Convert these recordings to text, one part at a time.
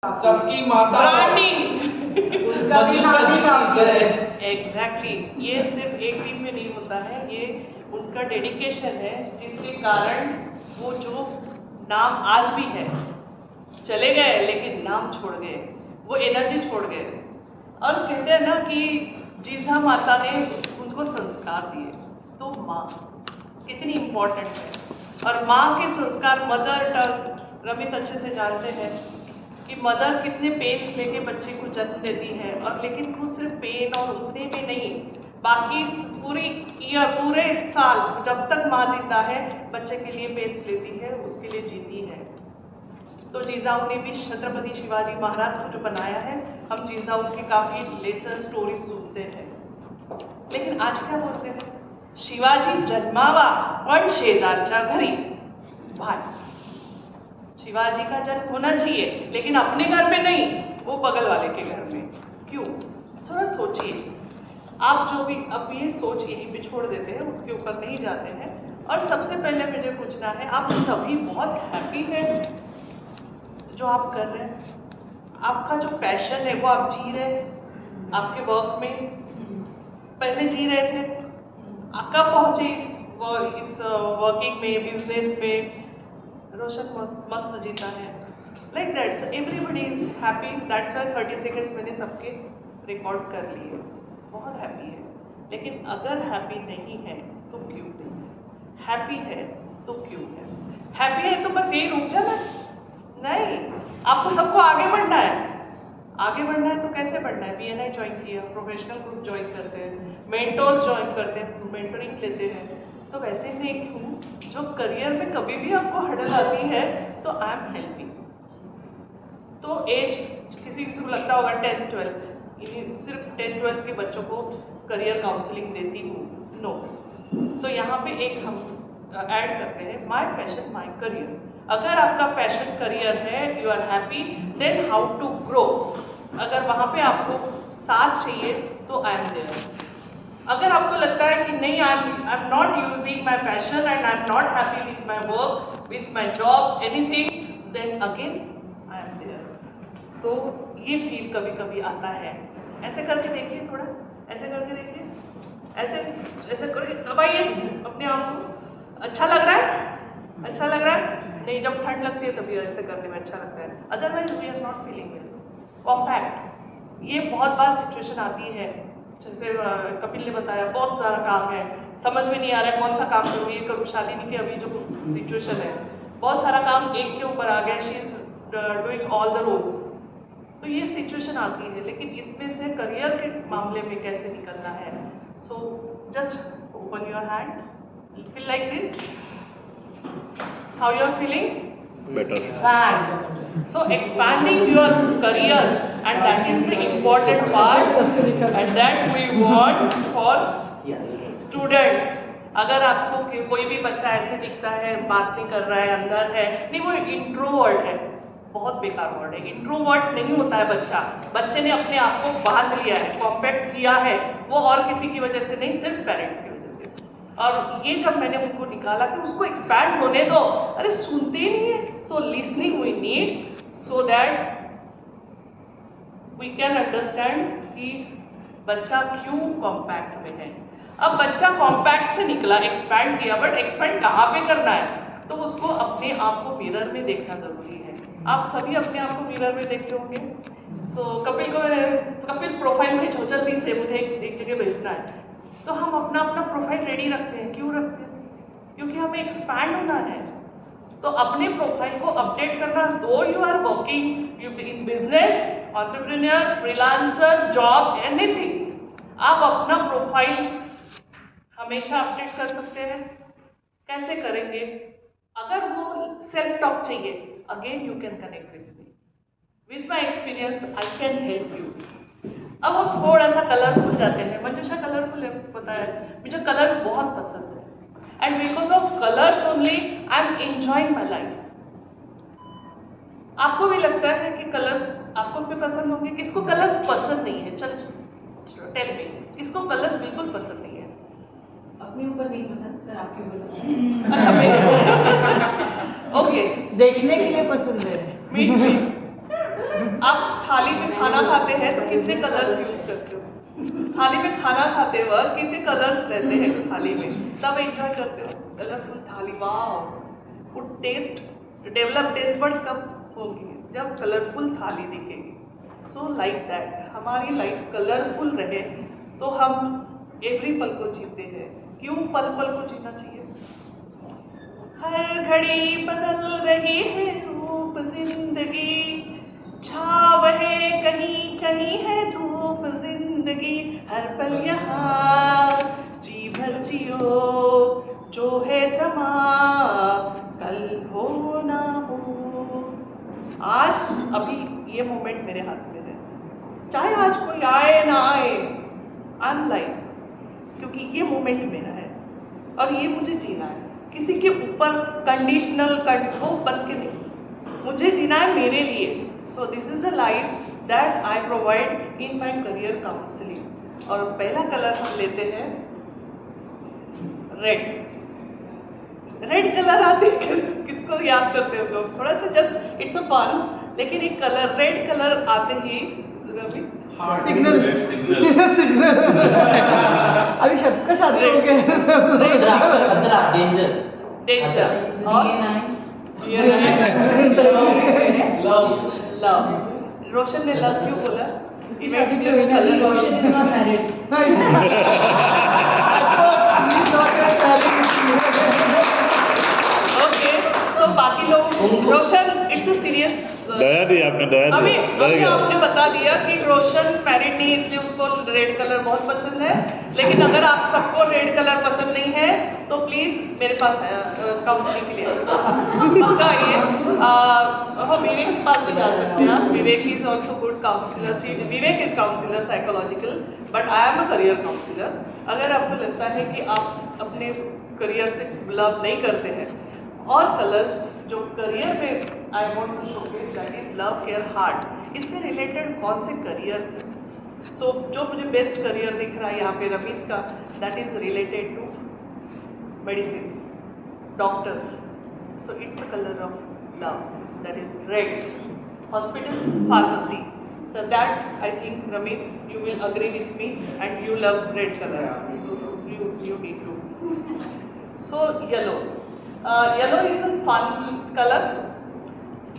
सबकी माता ब्रांडिंग उनका भी नाम ही काफी है। एग्जैक्टली ये सिर्फ एक दिन में नहीं होता है, ये उनका डेडिकेशन है जिसके कारण वो जो नाम आज भी है, चले गए लेकिन नाम छोड़ गए, वो एनर्जी छोड़ गए। और कहते हैं ना कि जीजा माता ने उनको संस्कार दिए, तो माँ कितनी इम्पोर्टेंट है। और माँ के संस्कार, मदर टंग, रमित अच्छे से जानते हैं कि मदर कितने पेन्स लेके बच्चे को जन्म देती है, और लेकिन वो सिर्फ पेन और उतने में नहीं, बाकी पूरी ईयर, पूरे साल जब तक माँ जिंदा है बच्चे के लिए पेन्स लेती है, उसके लिए जीती है। तो जीजाऊ ने भी छत्रपति शिवाजी महाराज को जो बनाया है, हम जीजाऊ की काफ़ी लेसर स्टोरी सुनते हैं। लेकिन आज क्या बोलते हैं, शिवाजी जन्मावा पण शेजारच्या घरी। भाई शिवाजी का जन्म होना चाहिए लेकिन अपने घर में नहीं, वो बगल वाले के घर में। क्यों? थोड़ा सोचिए आप, जो भी अब ये सोच यहीं पे छोड़ देते हैं, उसके ऊपर नहीं जाते हैं। और सबसे पहले मुझे पूछना है, आप सभी बहुत हैप्पी हैं जो आप कर रहे हैं? आपका जो पैशन है वो आप जी रहे हैं आपके वर्क में? पहले जी रहे थे, कब पहुंचे इस वर्किंग में, बिजनेस में? रोशन मस्त जीता है, like that's everybody is happy. That's why 30 seconds मैंने सबके रिकॉर्ड कर लिए, बहुत हैप्पी है। लेकिन अगर हैप्पी नहीं है तो क्यों नहीं है? हैप्पी है तो क्यों है? हैप्पी है तो बस यही रुक जाना? नहीं, आपको सबको आगे बढ़ना है। आगे बढ़ना है तो कैसे बढ़ना है? BNI ज्वाइन किया, प्रोफेशनल ग्रुप ज्वाइन करते हैं, मेंटोर्स ज्वाइन करते हैं, मेंटरिंग लेते हैं। तो वैसे मैं एक हूँ जो करियर में कभी भी आपको हडल आती है तो आई एम हेल्पिंग। तो एज किसी को लगता होगा 10th 12th, सिर्फ 10th 12th के बच्चों को करियर काउंसलिंग देती हूँ, नो। सो यहाँ पे एक हम ऐड करते हैं, माई पैशन माई करियर। अगर आपका पैशन करियर है, you are happy, then how to grow. अगर वहाँ पे आपको साथ चाहिए तो आई एम देयर। अगर आपको लगता है कि नहीं, I am not using my passion and I am not happy with my work, with my job, anything, then again I am there. So ये फील कभी कभी आता है। ऐसे करके देखिए, थोड़ा ऐसे करके देखिए, ऐसे ऐसे करके दबाइए अपने आप को। अच्छा लग रहा है? अच्छा लग रहा है? नहीं, जब ठंड लगती है तभी ऐसे करने में अच्छा लगता है, otherwise we are not feeling it. Compact, ये बहुत बार सिचुएशन आती है, जैसे कपिल ने बताया बहुत सारा काम है, समझ में नहीं आ रहा है कौन सा काम करूँ, ये करूँ। शालिनी की अभी जो सिचुएशन है, बहुत सारा काम एक के ऊपर आ गया, she is doing all the roles. तो ये सिचुएशन आती है, लेकिन इसमें से करियर के मामले में कैसे निकलना है? So just open your hand, feel like this, how you are feeling? Better. Expand. So expanding your career, and that is the important part, and that we want for students. अगर आपको कोई भी बच्चा ऐसे दिखता है, बात नहीं कर रहा है, अंदर है, नहीं, वो इंट्रोवर्ट है, बहुत बेकार वर्ड है। इंट्रोवर्ट नहीं होता है बच्चा, बच्चे ने अपने आप को बांध लिया है, कॉम्पैक्ट किया है, वो और किसी की वजह से नहीं, सिर्फ पेरेंट्स की वजह से। और ये जब मैंने उनको निकाला कि उसको एक्सपैंड होने दो, अरे सुनते ही नहीं है। So listening we need, so that we can understand कि बच्चा क्यों कॉम्पैक्ट में है। अब बच्चा कॉम्पैक्ट से निकला, एक्सपैंड किया, बट एक्सपैंड कहाँ पे करना है? तो उसको अपने आप को मिरर में देखना जरूरी है। आप सभी अपने आप को मिरर में देखते होंगे। सो कपिल को मैंने, कपिल प्रोफाइल भेजो जल्दी से, मुझे एक जगह भेजना है। तो हम अपना अपना प्रोफाइल रेडी रखते हैं, क्यों रखते हैं? क्योंकि हमें एक्सपैंड होना है। तो अपने प्रोफाइल को अपडेट करना, दो you are working in business, entrepreneur, freelancer, job, anything, आप अपना प्रोफाइल हमेशा अपडेट कर सकते हैं। कैसे करेंगे? अगर वो सेल्फ टॉक चाहिए, again you can connect with me, with my experience I can help you. अब हम थोड़ा सा कलरफुल जाते हैं। मंजूषा कलरफुल है, पता है मुझे कलर्स बहुत पसंद है, and because of colours only I am enjoying my life. आपको भी लगता है कि कलर्स आपको भी पसंद होंगे? किसको कलर्स पसंद नहीं है? चल टेल मी, किसको कलर्स बिल्कुल पसंद नहीं है? अपने ऊपर नहीं पसंद, पर आपके ऊपर। अच्छा, मेरे ओके, देखने के लिए पसंद है। मीट मी आप थाली में खाना खाते हैं तो कितने कलर्स यूज करते हो? थाली में खाना खाते वक्त कितने कलर्स रहते हैं थाली में, तब एंजॉय करते हो कलरफुल थाली। वाह, वो टेस्ट डेवलप टेस्ट बड्स कब होगी? जब कलरफुल थाली दिखेगी। सो लाइक दैट हमारी लाइफ कलरफुल रहे तो हम एवरी पल को जीते हैं। क्यों पल पल को जीना चाहिए? हर घड़ी बदल रही है रूप जिंदगी, छाव है कहीं कहीं है धूप जिंदगी, हर पल यहाँ जी भर जियो, जो है समा कल हो ना हो। आज अभी ये मोमेंट मेरे हाथ में है, चाहे आज कोई आए ना आए, आई एम लाइफ, क्योंकि ये मोमेंट मेरा है और ये मुझे जीना है। किसी के ऊपर कंडीशनल वो बन के नहीं, मुझे जीना है मेरे लिए। So this is the life that I provide in my career counselling. और पहला कलर हम लेते हैं रेड। रेड कलर आते किसको याद करते हो लोग? थोड़ा सा जस्ट इट्स अ फन, लेकिन एक कलर रेड कलर आते ही रवि सिग्नल अभी सबका शादी हो गया। खतरा, डेंजर, डेंजर और लव। रोशन ने लव क्यों बोला? रोशन इज नॉट मैरिड। ओके, सो बाकी लोग रोशन इट्स अ सीरियस। दया दी आपने, दया दी, अभी डर गया। आपने बता दिया कि रोशन मैरिड नहीं, इसलिए उसको रेड कलर बहुत पसंद है। लेकिन अगर आप सबको रेड कलर पसंद नहीं है तो प्लीज मेरे पास काउंसलिंग के लिए पक्का आइए। हम विवेक के पास भी जा सकते हैं आप। Vivek is also good counsellor. Vivek is counsellor psychological, but I am a career counsellor. अगर आपको लगता है कि आप अपने करियर से लव नहीं करते हैं, और कलर्स जो करियर में I want to showcase that is love, care, heart, इससे रिलेटेड कौन से करियर्स हैं? सो जो मुझे बेस्ट करियर दिख रहा है यहाँ पे रमित का, that is related to medicine, doctors. So it's a colour of love, that is red. Hospitals, pharmacy, so that I think Ramit you will agree with me and you love red color. You need to. So yellow. Yellow is a fun color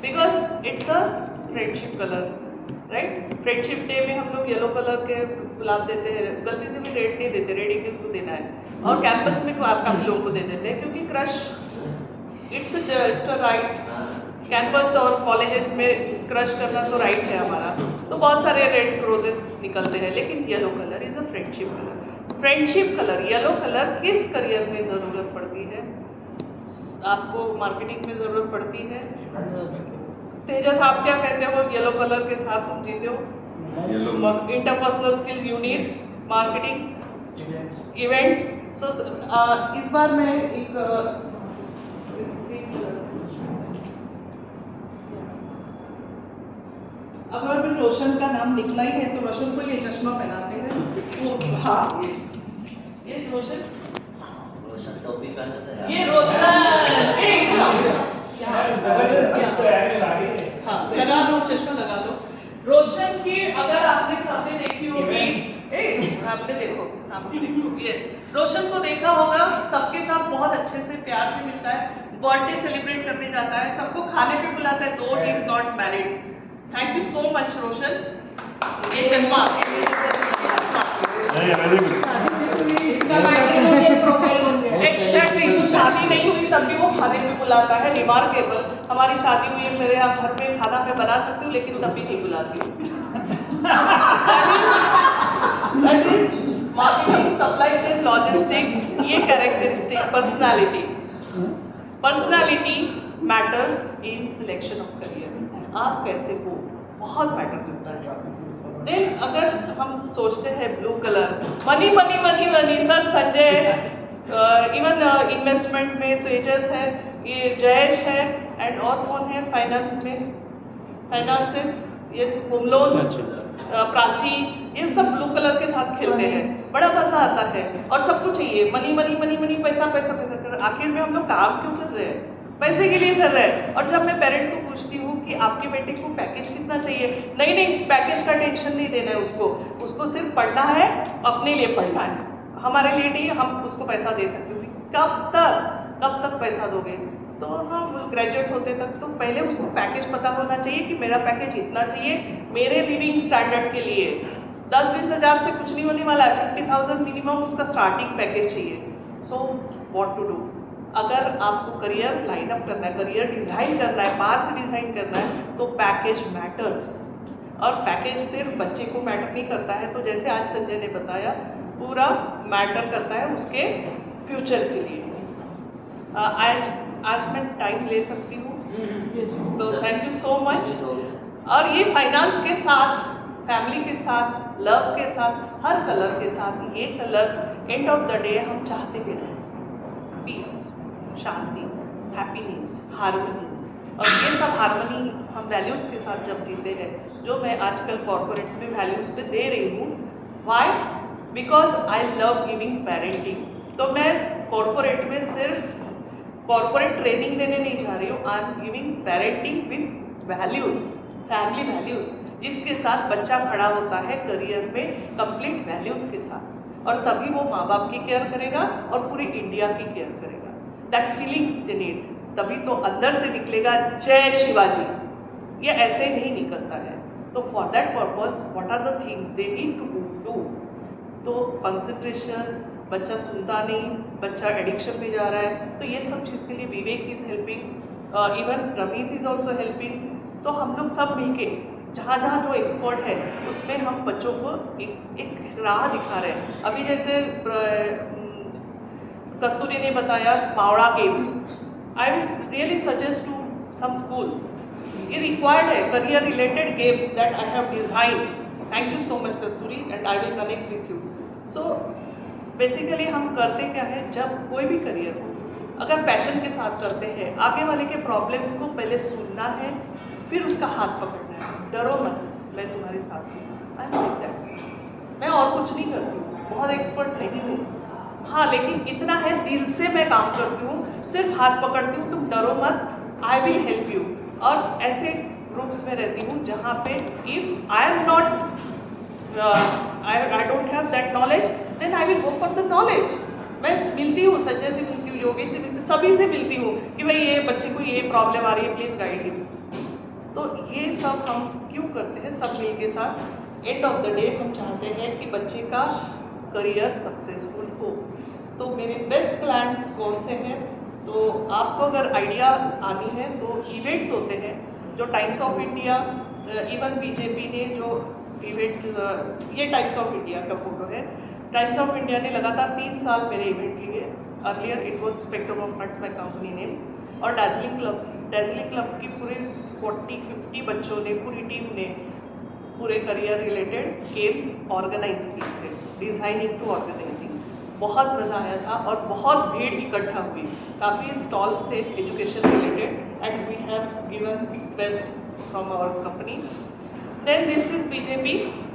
because it's a friendship color, right? Friendship day में हम लोग yellow colour के गुलाब देते हैं, गलती से भी red नहीं देते, रेड ही किसको देना है। और कैंपस में काफी लोगों को दे देते हैं क्योंकि crush it's a right. Campus और कॉलेजेस में क्रश करना तो राइट है हमारा, तो बहुत सारे रेड रोजेस निकलते हैं। लेकिन yellow colour is a friendship colour. Friendship colour yellow colour किस करियर में ज़रूरत पड़ती है? आपको मार्केटिंग में ज़रूरत पड़ती है। तेजस आप क्या कहते हो? येलो कलर के साथ तुम जीते हो। Interpersonal skill you need, marketing, events. So इस बार मैं एक अगर भी रोशन का नाम निकला ही है तो रोशन को ये चश्मा पहनाते हैं। हाँ, यस रोशन, रोशन टोपी पहनता है। ये रोशन हाँ, लगा दो चश्मा, लगा दो। रोशन की अगर आपने सामने देखी होगी, सामने देखो, सामने देखो, यस, रोशन को देखा होगा, सबके साथ बहुत अच्छे से प्यार से मिलता है, बर्थडे सेलिब्रेट करने जाता है, सबको खाने पे बुलाता है, though he is not married. Thank you so much Roshan. ये चश्मा एग्जैक्टली, तो शादी नहीं हुई तब भी वो खाने पे बुलाता है। रिमार्केबल। हमारी शादी हुई है, मेरे यहाँ घर पे खाना मैं बना सकती हूँ लेकिन तब भी नहीं बुलाती हूँ। That is marketing, supply chain, logistic, ये characteristic, personality. Personality matters in selection of career. आप कैसे हो बहुत मैटर करता है। देन अगर हम सोचते हैं blue colour, money money money money, sir Sanjay, even investment में तेजस है, ये जयेश है, एंड और कौन है फाइनेंस में, finances, yes, home loans, Prachi, ये सब ब्लू कलर के साथ खेलते हैं, बड़ा मजा आता है। और सबको चाहिए मनी मनी मनी मनी, पैसा पैसा पैसा। आखिर में हम लोग काम क्यों कर रहे हैं? पैसे के लिए कर रहा है। और जब मैं पेरेंट्स को पूछती हूँ कि आपके बेटे को पैकेज कितना चाहिए, नहीं नहीं पैकेज का टेंशन नहीं देना है उसको सिर्फ पढ़ना है, अपने लिए पढ़ना है, हमारे लिए नहीं, हम उसको पैसा दे सकते हैं। कब तक पैसा दोगे? तो हम ग्रेजुएट होते तक तो पहले उसको पैकेज पता होना चाहिए कि मेरा पैकेज इतना चाहिए मेरे लिविंग स्टैंडर्ड के लिए। 10-20 हज़ार से कुछ नहीं होने वाला है, 50,000 मिनिमम उसका स्टार्टिंग पैकेज चाहिए। So what to do? अगर आपको करियर लाइन अप करना है, करियर डिज़ाइन करना है, पाथ डिज़ाइन करना है, तो पैकेज मैटर्स। और पैकेज सिर्फ बच्चे को मैटर नहीं करता है, तो जैसे आज संजय ने बताया पूरा मैटर करता है उसके फ्यूचर के लिए। आज मैं टाइम ले सकती हूँ, तो थैंक यू सो मच। और ये फाइनेंस के साथ, फैमिली के साथ, लव के साथ, हर कलर के साथ, ये colour end of the day हम चाहते भी हैं पीस, शांति, हैप्पीनेस, हार्मनी। और ये सब हार्मनी हम वैल्यूज़ के साथ जब जीते हैं, जो मैं आजकल कॉर्पोरेट्स में वैल्यूज़ पे दे रही हूँ। Why? Because I love giving parenting. तो मैं कॉर्पोरेट में सिर्फ कॉर्पोरेट ट्रेनिंग देने नहीं जा रही हूँ, I am giving parenting with values, family values, जिसके साथ बच्चा खड़ा होता है करियर में कंप्लीट वैल्यूज़ के साथ। और तभी वो माँ बाप की केयर करेगा और पूरी इंडिया की केयर करेगा। दैट फीलिंग्स दे नीड, तभी तो अंदर से निकलेगा जय शिवाजी। ये ऐसे नहीं निकलता है। तो for that purpose what are the things they need to do? तो कंसंट्रेशन, बच्चा सुनता नहीं, बच्चा एडिक्शन पे जा रहा है, तो ये सब चीज़ के लिए Vivek is helping, even Rameet is also helping. तो हम लोग सब मिलके जहाँ जहाँ जो एक्सपर्ट है उसमें हम बच्चों को एक राह दिखा रहे हैं। अभी जैसे कस्तूरी ने बताया मावड़ा games, I will really suggest to some schools, ये रिक्वायर्ड है career related games that I have design. Thank you so much Kasturi and I will connect with you. So basically हम करते क्या है, जब कोई भी करियर हो अगर पैशन के साथ करते हैं, आगे वाले के प्रॉब्लम्स को पहले सुनना है, फिर उसका हाथ पकड़ना है। डरो मत, मैं तुम्हारे साथ हूँ, आई एम लाइक दैट। मैं और कुछ नहीं करती हूँ, बहुत एक्सपर्ट नहीं हूँ, हाँ, लेकिन इतना है दिल से मैं काम करती हूँ, सिर्फ हाथ पकड़ती हूँ, तुम डरो मत, आई विल हेल्प यू। और ऐसे ग्रुप्स में रहती हूँ जहाँ पे if I am not I don't have that knowledge, then I will go for the knowledge. मैं मिलती हूँ, संजय से मिलती हूँ, योगेश से मिलती हूँ, सभी से मिलती हूँ कि भाई ये बच्चे को ये प्रॉब्लम आ रही है, प्लीज़ गाइड हिम। तो ये सब हम क्यों करते हैं सब मिल के साथ? एंड ऑफ द डे हम चाहते हैं कि बच्चे का करियर सक्सेसफुल हो। तो मेरे बेस्ट प्लान्स कौन से हैं? तो आपको अगर आइडिया आनी है तो इवेंट्स होते हैं जो times of India, even BJP ने जो इवेंट, ये टाइम्स ऑफ इंडिया का फोटो है, टाइम्स ऑफ इंडिया ने लगातार 3 साल मेरे इवेंट लिए। Earlier it was spectrum of arts my company name. और दार्जिलिंग क्लब की पूरे 40-50 बच्चों ने, पूरी टीम ने पूरे करियर रिलेटेड गेम्स ऑर्गेनाइज किए थे, डिज़ाइनिंग टू ऑर्गेनाइजिंग। बहुत मज़ा आया था और बहुत भीड़ इकट्ठा हुई, काफ़ी स्टॉल्स थे education related and we have given best from our company. Then this is BJP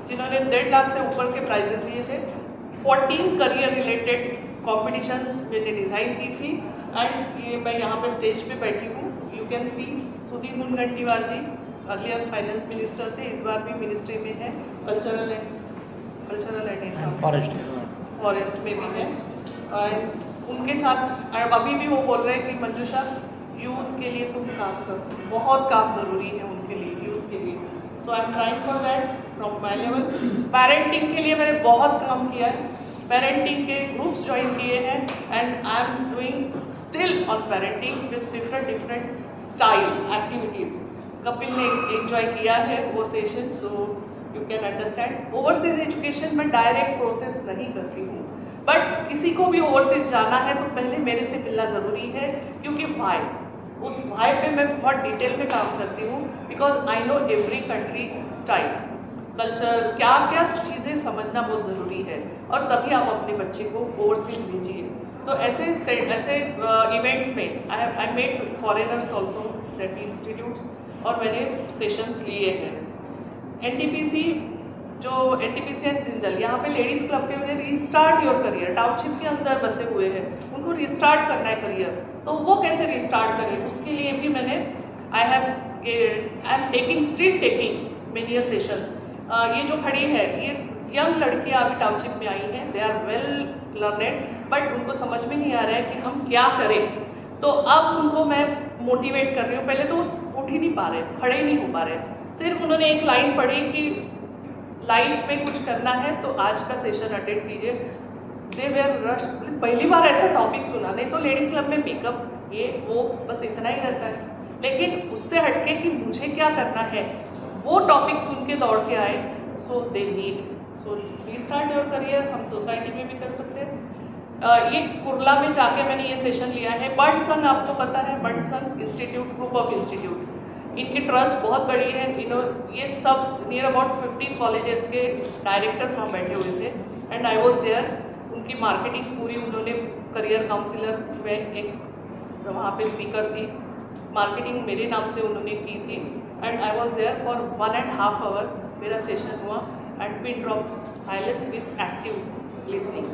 जिन्होंने 1.5 लाख से ऊपर के प्राइजेस दिए थे। 14 करियर रिलेटेड कॉम्पिटिशन्स मैंने डिज़ाइन की थी एंड ये मैं यहाँ पे स्टेज पे बैठी हूँ, you can see. Sudhir Mungantiwar ji earlier finance minister थे, इस बार भी मिनिस्ट्री में है, कल्चरल एंड फॉरेस्ट में भी है। और उनके साथ अभी भी वो बोल रहे हैं कि मंजूषा यूथ के लिए तुम काम करो, बहुत काम ज़रूरी है उनके लिए, यूथ के लिए। So I am trying for that from my level. Parenting के लिए मैंने बहुत काम किया है, पेरेंटिंग के ग्रुप्स ज्वाइन किए हैं and I am doing still on parenting with different style activities. Kapil ने एंजॉय किया है वो session, so you can understand. Overseas education में डायरेक्ट प्रोसेस नहीं करती हूँ, बट किसी को भी ओवरसीज जाना है तो पहले मेरे से मिलना ज़रूरी है, क्योंकि वाई, उस वाई पे मैं बहुत डिटेल में काम करती हूँ, because I know every country style, culture, क्या क्या चीज़ें समझना बहुत ज़रूरी है, और तभी आप अपने बच्चे को ओवरसीज भेजिए। तो ऐसे इवेंट्स में I made foreigners also that institutes, और मैंने सेशंस लिए हैं। एनटीपीसी एंड जिंदल, यहाँ पे लेडीज़ क्लब के मैंने रीस्टार्ट योर करियर टाउनशिप के अंदर बसे हुए हैं, उनको उनको रिस्टार्ट करना है करियर, तो वो कैसे रिस्टार्ट करें, उसके लिए भी मैंने I am taking many sessions. ये जो खड़ी है ये यंग लड़कियाँ अभी टाउनशिप में आई हैं, they are well learned, but उनको समझ में नहीं आ रहा है कि हम क्या करें। तो अब उनको मैं मोटिवेट कर रही हूँ। पहले तो उठ ही नहीं पा रहे, खड़े ही नहीं हो पा रहे, सिर्फ उन्होंने एक लाइन पढ़ी कि लाइफ में कुछ करना है तो आज का सेशन अटेंड कीजिए। दे वेर रश, पहली बार ऐसा टॉपिक सुना, नहीं तो लेडीज़ क्लब में पिकअप ये वो बस इतना ही रहता है, लेकिन उससे हटके कि मुझे क्या करना है वो टॉपिक सुन के दौड़ के आए। So they need, so restart your career. हम सोसाइटी में भी कर सकते हैं। ये कुर्ला में जाके मैंने ये सेशन लिया है। बर्ड संघ आपको पता है, बर्ड संघ इंस्टीट्यूट, ग्रुप ऑफ इंस्टीट्यूट, इनकी ट्रस्ट बहुत बड़ी है। ये सब नियर अबाउट 15 कॉलेजेस के डायरेक्टर्स वहाँ बैठे हुए थे एंड आई वॉज देयर। उनकी मार्केटिंग पूरी उन्होंने, करियर काउंसिलर में एक वहाँ पे स्पीकर थी, मार्केटिंग मेरे नाम से उन्होंने की थी and I was there for 1.5 hour मेरा सेशन हुआ and pin drop silence with active listening.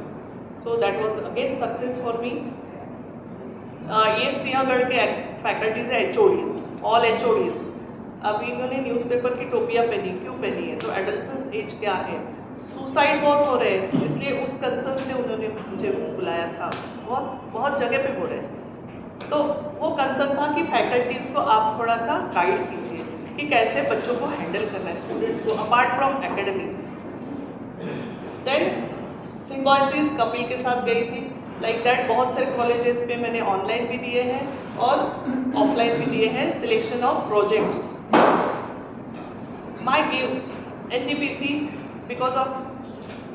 So that was again success for me. ये सिंहगढ़ के फैकल्टीज है, HODs, ऑल HODs। अभी इन्होंने न्यूज़पेपर की टोपियाँ पहनी, क्यों पहनी है? तो एडल्सेंस एज क्या है, सुसाइड बहुत हो रहे हैं, इसलिए उस कंसर्न से उन्होंने मुझे बुलाया था। बहुत जगह पे हो रहे हैं, तो वो कंसर्न था कि फैकल्टीज़ को आप थोड़ा सा गाइड कीजिए कि कैसे बच्चों को हैंडल करना है, स्टूडेंट्स को, apart from academics. Then Symbiosis Kapil के साथ गई थी, लाइक दैट। बहुत सारे कॉलेजेस पे मैंने ऑनलाइन भी दिए हैं और ऑफलाइन भी दिए हैं, selection of projects. My gives NTPC, because of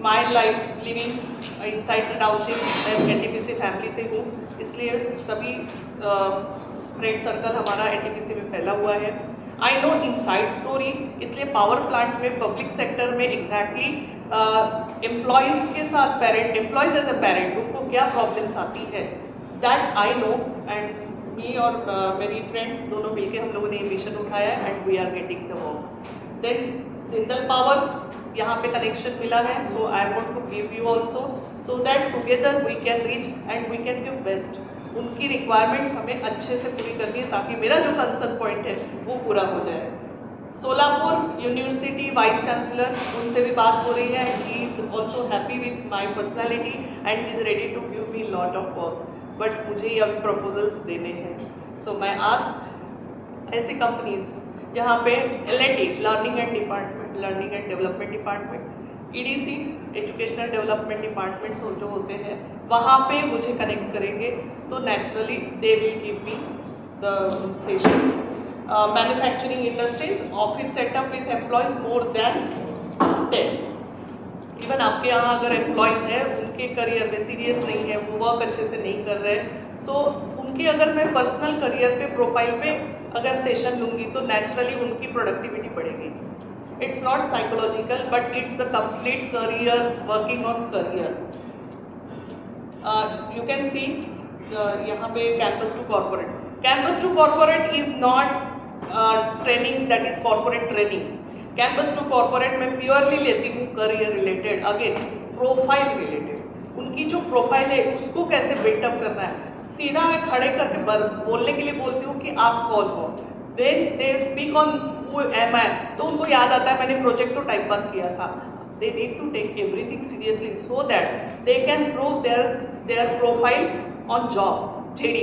my life living inside the township, मैं NTPC फैमिली से हूँ, इसलिए सभी फ्रेंड सर्कल हमारा NTPC में फैला हुआ है। आई नो इनसाइड स्टोरी, इसलिए पावर प्लांट में, पब्लिक सेक्टर में एग्जैक्टली एम्प्लॉयज़ के साथ एम्प्लॉयज़ एज अ पेरेंट उनको क्या प्रॉब्लम्स आती है, that I know. And me और मेरी फ्रेंड दोनों मिलके हम लोगों ने ये मिशन उठाया and we are getting the work. Then Jindal power, यहाँ पे कनेक्शन मिला है, so I want to give you also, so that together we can reach and we can give best. उनकी रिक्वायरमेंट्स हमें अच्छे से पूरी करनी है ताकि मेरा जो कंसर्न पॉइंट है वो पूरा हो जाए। सोलापुर यूनिवर्सिटी वाइस चांसलर, उनसे भी बात हो रही है and he is also happy with my personality and is ready to give me lot of work, but मुझे ही अभी प्रपोजल्स देने हैं। सो मैं आस्क ऐसी कंपनीज जहाँ पे L&D, learning and development department, EDC, educational development departments जो होते हैं, वहाँ पे मुझे कनेक्ट करेंगे तो naturally they will give me the sessions. Manufacturing industries, office setup with employees more than 10। Even आपके यहाँ अगर एम्प्लॉयज़ हैं, उनके करियर में सीरियस नहीं है, वो वर्क अच्छे से नहीं कर रहे, सो उनके अगर मैं पर्सनल करियर पे, प्रोफाइल पे अगर सेशन लूँगी तो नेचुरली उनकी प्रोडक्टिविटी बढ़ेगी। It's not psychological but it's a complete career, working on career. You can see यहाँ पे campus to corporate. Campus to corporate is not training that is corporate training. Campus to corporate में purely लेती हूँ career related, again profile related. उनकी जो profile है उसको कैसे बिल्टअप करना है, सीधा मैं खड़े करके बोलने के लिए बोलती हूँ कि आप कौन हो। They speak on who am I, तो उनको याद आता है मैंने प्रोजेक्ट तो टाइम पास किया था। They need to take everything seriously so that they can prove their profile on job, JD,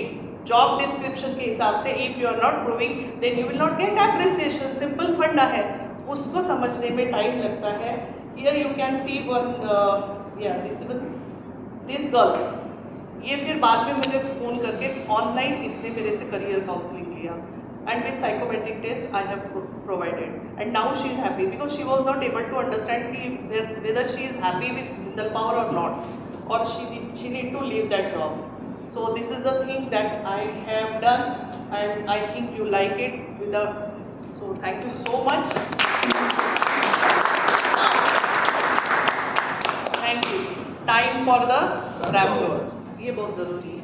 job description के हिसाब से। If you are not proving then you will not get appreciation. Simple funda है, उसको समझने में time लगता है। Here you can see one, this girl, ये फिर बाद में मुझे फ़ोन करके ऑनलाइन इसने मेरे से करियर काउंसलिंग किया and with psychometric test I have provided and now she is happy because she was not able to understand कि whether she is happy with Jindal power और नॉट, और she need to leave that job. So this is the thing that I have done and I think you like it so thank you so much. Thank you. Time for the wrap up. ये बहुत ज़रूरी है।